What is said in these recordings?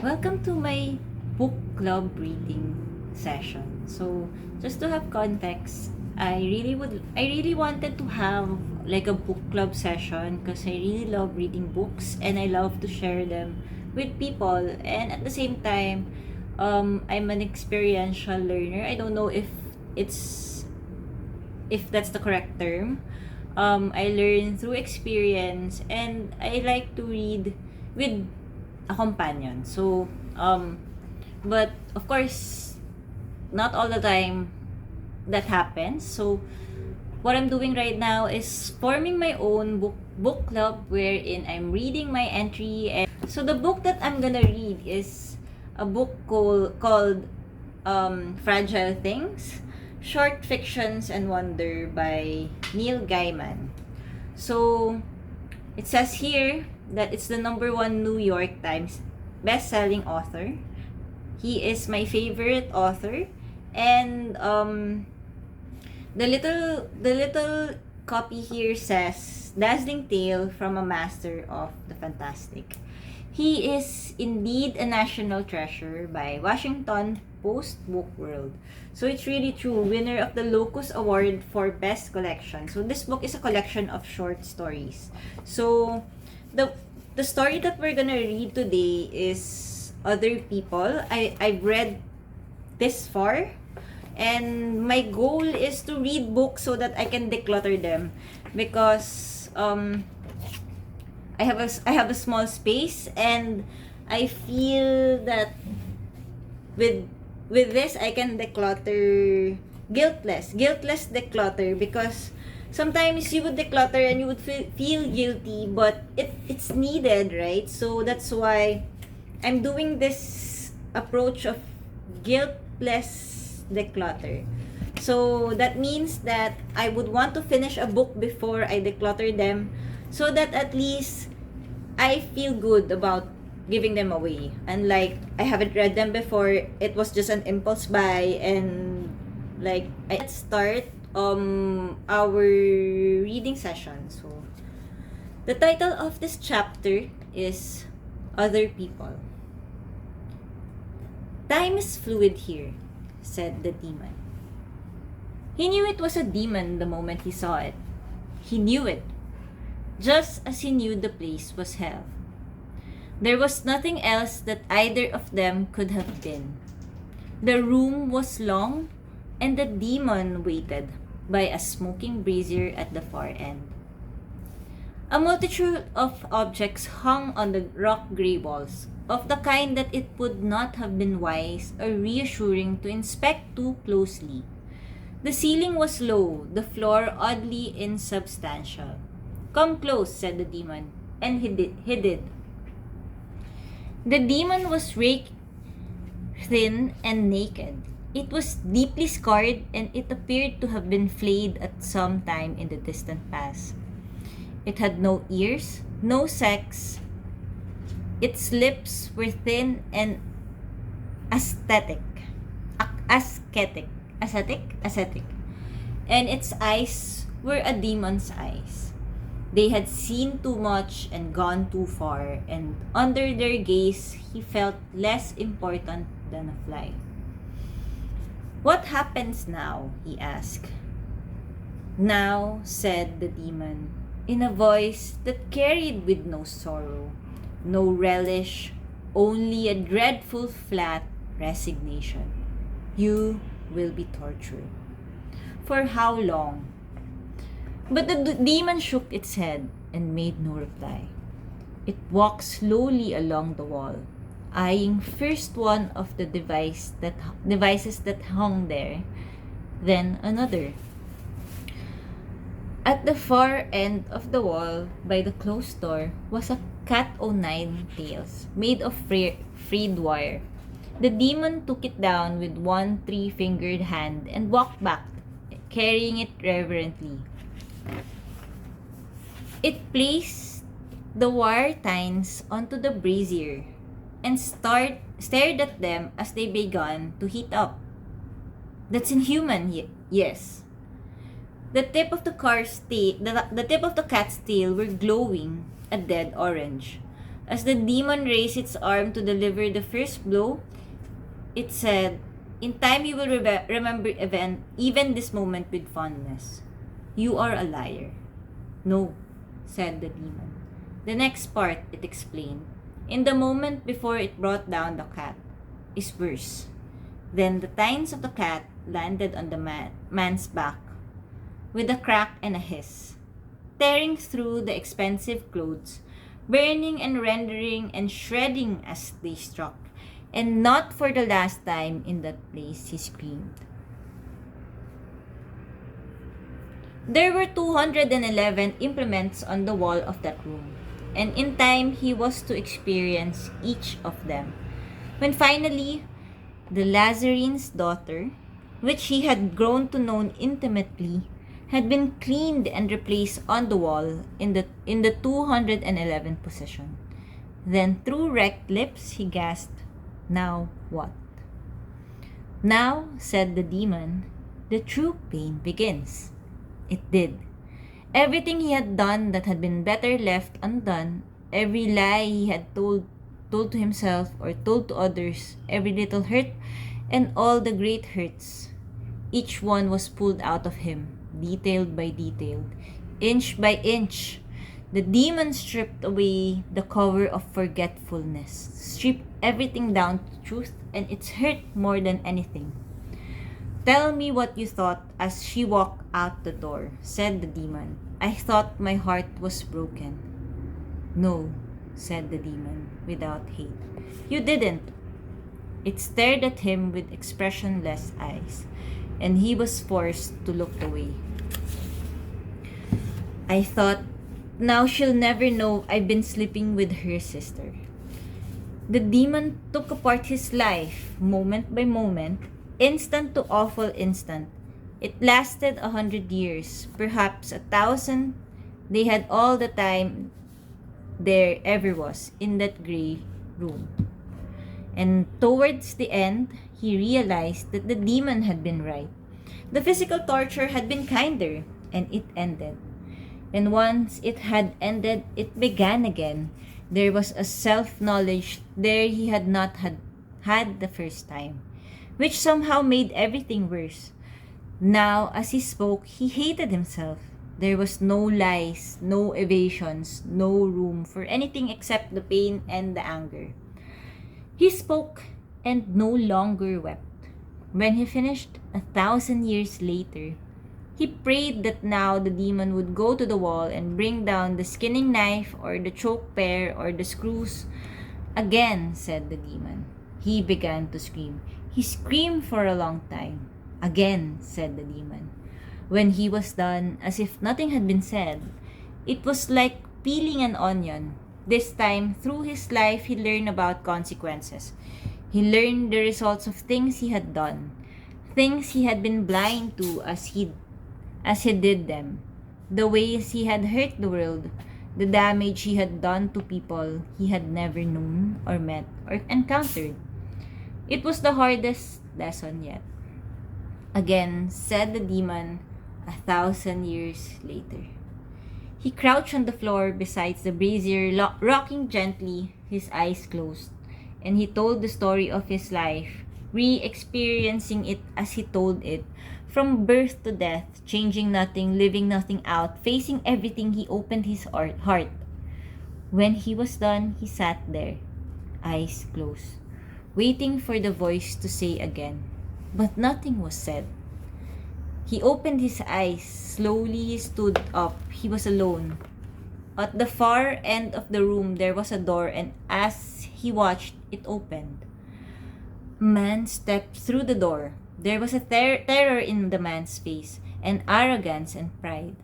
Welcome to my book club reading session. So, just to have context, I really wanted to have like a book club session because I really love reading books and I love to share them with people. And at the same time, I'm an experiential learner. I don't know it's if that's the correct term. I learn through experience and I like to read with a companion. So, but of course, not all the time that happens. So, what I'm doing right now is forming my own book club wherein I'm reading my entry. And so the book that I'm gonna read is a book called Fragile Things, Short Fictions and Wonder by Neil Gaiman. So, it says here that it's the #1 New York Times best-selling author. He is my favorite author, and the little copy here says dazzling tale from a master of the fantastic. He is indeed a national treasure by Washington Post Book World. So it's really true, winner of the Locus Award for Best Collection. So this book is a collection of short stories. So the story that we're gonna read today is Other People. I've read this far, and my goal is to read books so that I can declutter them because I have a small space, and I feel that with this I can declutter guiltless declutter, because sometimes you would declutter and you would feel guilty, but it's needed, right? So that's why I'm doing this approach of guiltless declutter. So that means that I would want to finish a book before I declutter them, so that at least I feel good about giving them away. And like, I haven't read them before, it was just an impulse buy, and like, let's start our reading session. So the title of this chapter is Other People. Time is fluid here, said the demon. He knew it was a demon the moment he saw it. He knew it, just as he knew the place was hell. There was nothing else that either of them could have been. The room was long, and the demon waited by a smoking brazier at the far end. A multitude of objects hung on the rock-gray walls, of the kind that it would not have been wise or reassuring to inspect too closely. The ceiling was low, the floor oddly insubstantial. Come close, said the demon, and he did. The demon was raked thin and naked. It was deeply scarred, and it appeared to have been flayed at some time in the distant past. It had no ears, no sex. Its lips were thin and ascetic, and its eyes were a demon's eyes. They had seen too much and gone too far, and under their gaze he felt less important than a fly. What happens now? He asked. Now, said the demon, in a voice that carried with no sorrow, no relish, only a dreadful flat resignation. You will be tortured. For how long? But the demon shook its head and made no reply. It walked slowly along the wall, eyeing first one of the devices that hung there, then another. At the far end of the wall, by the closed door, was a cat o' nine tails, made of frayed wire. The demon took it down with one three-fingered hand and walked back, carrying it reverently. It placed the wire tines onto the brazier and stared at them as they began to heat up. That's inhuman, yes. The tip of the tip of the cat's tail were glowing a dead orange. As the demon raised its arm to deliver the first blow, it said, "In time you will remember even this moment with fondness. You are a liar." "No," said the demon. The next part, it explained, in the moment before it brought down the cat, is worse. Then the tines of the cat landed on the man's back with a crack and a hiss, tearing through the expensive clothes, burning and rendering and shredding as they struck. And not for the last time in that place, he screamed. There were 211 implements on the wall of that room, and in time he was to experience each of them. When finally, the Lazarene's daughter, which he had grown to know intimately, had been cleaned and replaced on the wall in the 211th position. Then through wrecked lips he gasped, "Now what?" "Now," said the demon, "the true pain begins." It did. Everything he had done that had been better left undone, every lie he had told to himself or told to others, every little hurt, and all the great hurts, each one was pulled out of him, detail by detail, inch by inch. The demon stripped away the cover of forgetfulness, stripped everything down to truth, and it hurt more than anything. "Tell me what you thought as she walked out the door," said the demon. "I thought my heart was broken." "No," said the demon, without hate. "You didn't." It stared at him with expressionless eyes, and he was forced to look away. "I thought, now she'll never know I've been sleeping with her sister." The demon took apart his life, moment by moment, instant to awful instant. It lasted 100 years, perhaps 1,000. They had all the time there ever was in that grey room. And towards the end, he realized that the demon had been right. The physical torture had been kinder, and it ended. And once it had ended, it began again. There was a self-knowledge there he had not had the first time, which somehow made everything worse. Now, as he spoke, he hated himself. There was no lies, no evasions, no room for anything except the pain and the anger. He spoke and no longer wept. When he finished 1,000 years later, he prayed that now the demon would go to the wall and bring down the skinning knife or the choke pear or the screws. "Again," said the demon. He began to scream. He screamed for a long time. "Again," said the demon. When he was done, as if nothing had been said, it was like peeling an onion. This time, through his life, he learned about consequences. He learned the results of things he had done, things he had been blind to as he did them, the ways he had hurt the world, the damage he had done to people he had never known or met or encountered. It was the hardest lesson yet. Again, said the demon, 1,000 years later. He crouched on the floor beside the brazier, rocking gently, his eyes closed, and he told the story of his life, re-experiencing it as he told it, from birth to death, changing nothing, leaving nothing out, facing everything. He opened his heart. When he was done, he sat there, eyes closed, waiting for the voice to say again, but nothing was said. He opened his eyes. Slowly he stood up. He was alone. At the far end of the room there was a door, and as he watched, it opened. A man stepped through the door. There was a terror in the man's face, and arrogance and pride.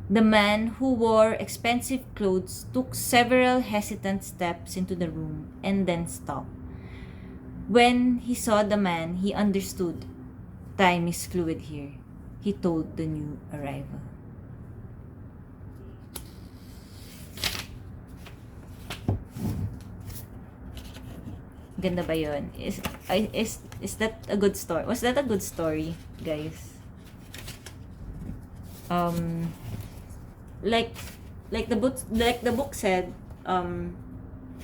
The man, who wore expensive clothes, took several hesitant steps into the room and then stopped. When he saw the man, he understood. Time is fluid here, he told the new arrival. Ganda ba yun? Is that a good story? Was that a good story, guys? Like the book said,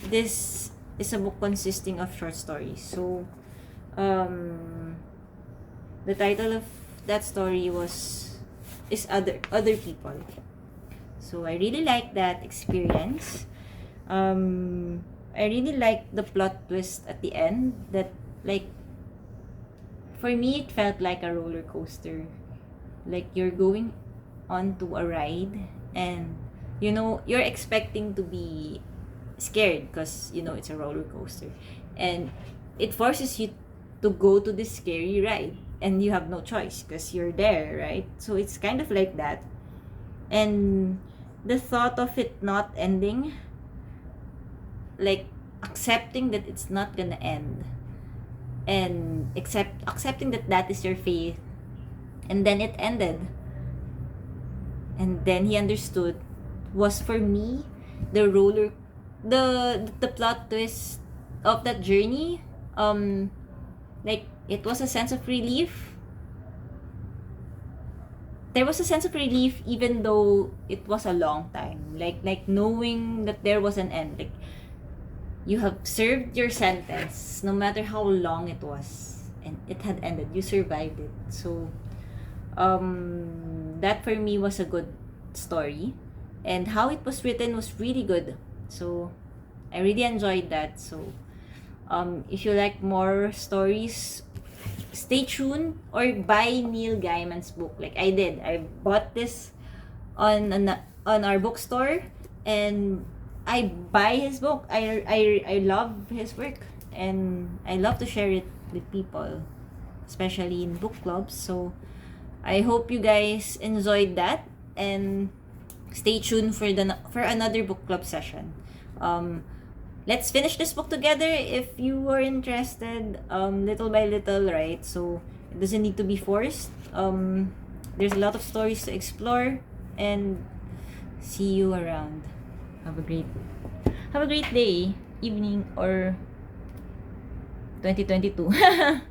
this is a book consisting of short stories. So, um, the title of that story is other people. So I really like that experience. I really like the plot twist at the end that, like, for me it felt like a roller coaster. Like you're going onto a ride, and you're expecting to be scared because it's a roller coaster, and it forces you to go to this scary ride, and you have no choice because you're there, right? So it's kind of like that. And the thought of it not ending, like accepting that it's not gonna end, and accepting that that is your faith, and then it ended, and then he understood, was for me the roller the plot twist of that journey. Like it was a sense of relief. There was a sense of relief even though it was a long time, like knowing that there was an end. Like you have served your sentence no matter how long it was, and it had ended. You survived it. So that for me was a good story, and how it was written was really good. So I really enjoyed that. So if you like more stories, stay tuned or buy Neil Gaiman's book. Like I did, I bought this on our bookstore, and I buy his book. I love his work, and I love to share it with people, especially in book clubs. So I hope you guys enjoyed that, and stay tuned for another book club session. Let's finish this book together if you are interested, little by little, right? So it doesn't need to be forced. There's a lot of stories to explore, and see you around. Have a great day, evening, or 2022.